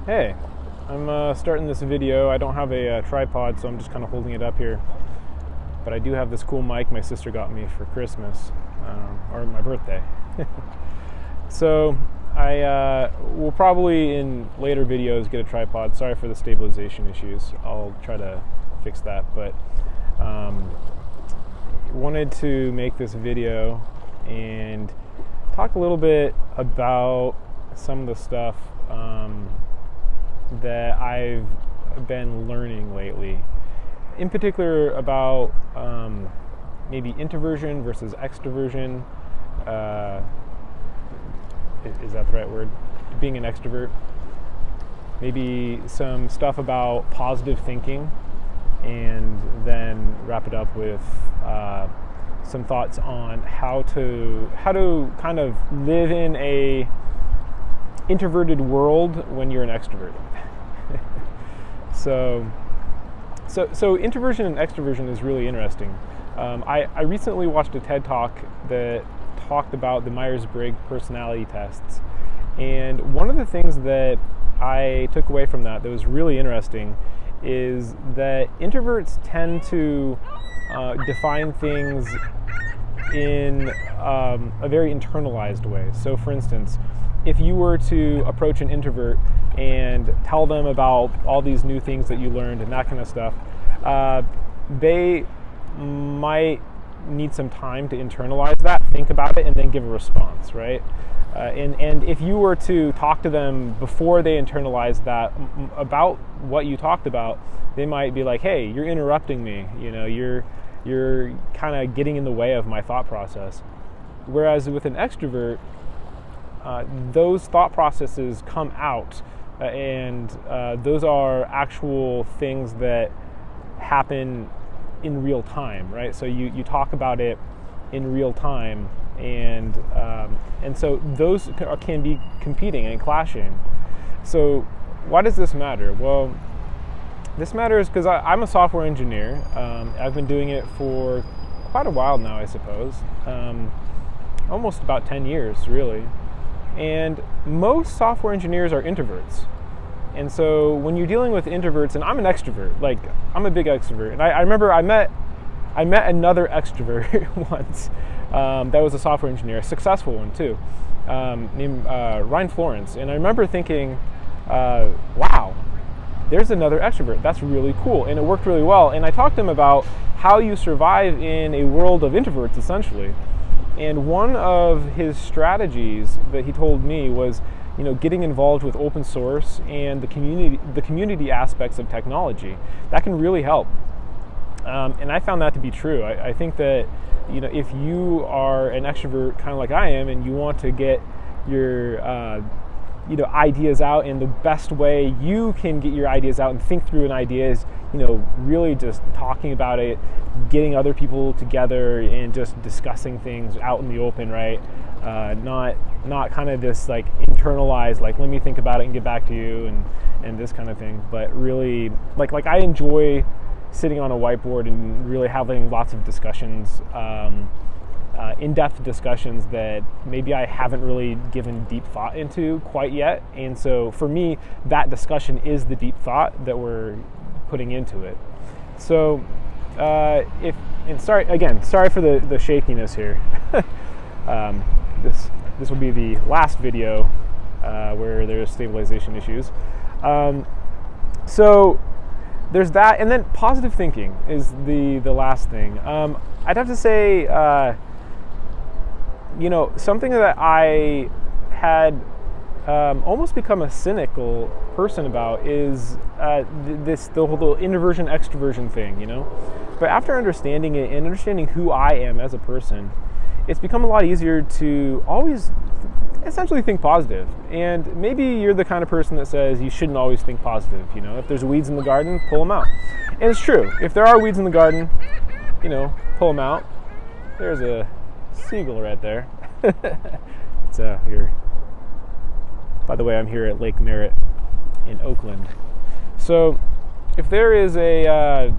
Hey, I'm starting this video. I don't have a tripod, so I'm just kind of holding it up here. But I do have this cool mic my sister got me for Christmas, or my birthday. So I will probably in later videos get a tripod. Sorry for the stabilization issues. I'll try to fix that. But wanted to make this video and talk a little bit about some of the stuff that I've been learning lately, in particular about maybe introversion versus extroversion. Is that the right word? Being an extrovert. Maybe some stuff about positive thinking, and then wrap it up with some thoughts on how to kind of live in a introverted world when you're an extrovert. So introversion and extroversion is really interesting. I recently watched a TED Talk that talked about the Myers-Briggs personality tests, and one of the things that I took away from that was really interesting is that introverts tend to define things in a very internalized way. So for instance, if you were to approach an introvert and tell them about all these new things that you learned and that kind of stuff, they might need some time to internalize that, think about it, and then give a response, right? And if you were to talk to them before they internalize that about what you talked about, they might be like, "Hey, you're interrupting me. You're kind of getting in the way of my thought process." Whereas with an extrovert, those thought processes come out, and those are actual things that happen in real time, right? So you talk about it in real time, and so those can be competing and clashing. So why does this matter? Well, this matters because I'm a software engineer. I've been doing it for quite a while now, I suppose. Almost about 10 years, really. And most software engineers are introverts. And so when you're dealing with introverts, and I'm an extrovert, like I'm a big extrovert. And I remember I met another extrovert once that was a software engineer, a successful one too, named Ryan Florence. And I remember thinking, wow, there's another extrovert. That's really cool. And it worked really well. And I talked to him about how you survive in a world of introverts, essentially. And one of his strategies that he told me was, getting involved with open source and the community aspects of technology. That can really help. And I found that to be true. I think that, if you are an extrovert, kind of like I am, and you want to get your, ideas out, and the best way you can get your ideas out and think through an idea is, really just talking about it, getting other people together and just discussing things out in the open, right? Not kind of this like internalized, like let me think about it and get back to you and this kind of thing, but really like I enjoy sitting on a whiteboard and really having lots of discussions, in-depth discussions that maybe I haven't really given deep thought into quite yet. And so for me, that discussion is the deep thought that we're putting into it. So sorry for the shakiness here. This will be the last video where there's stabilization issues. So there's that, and then positive thinking is the last thing. I'd have to say, something that I had almost become a cynical person about is the whole introversion extroversion thing, But after understanding it and understanding who I am as a person, it's become a lot easier to always essentially think positive. And maybe you're the kind of person that says you shouldn't always think positive. If there's weeds in the garden, pull them out. And it's true. If there are weeds in the garden, pull them out. There's a seagull right there. It's here. By the way, I'm here at Lake Merritt in Oakland. So if there is a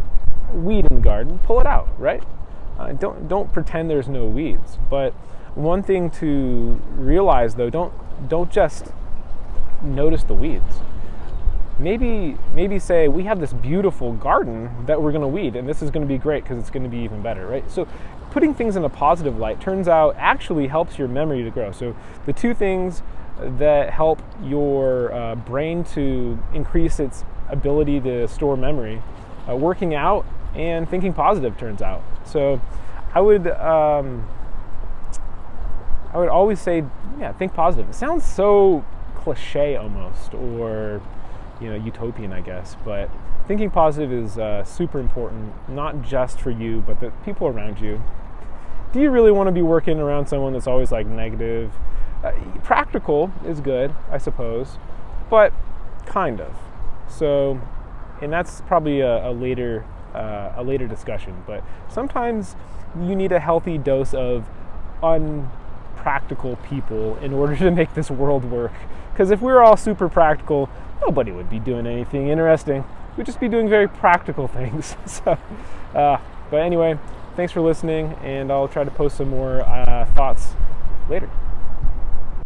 weed in the garden, pull it out, right? Don't pretend there's no weeds. But one thing to realize, though, don't just notice the weeds. maybe say, we have this beautiful garden that we're going to weed, and this is going to be great because it's going to be even better, right? So putting things in a positive light turns out actually helps your memory to grow. So the two things that help your brain to increase its ability to store memory, working out and thinking positive, turns out. So I would always say, think positive. It sounds so cliche almost, or utopian, I guess, but thinking positive is super important, not just for you, but the people around you. Do you really want to be working around someone that's always like negative? Practical is good, I suppose, but kind of. So, and that's probably a later discussion, but sometimes you need a healthy dose of unpractical people in order to make this world work. Because if we were all super practical, nobody would be doing anything interesting. We'd just be doing very practical things. So, but anyway, thanks for listening, and I'll try to post some more thoughts later.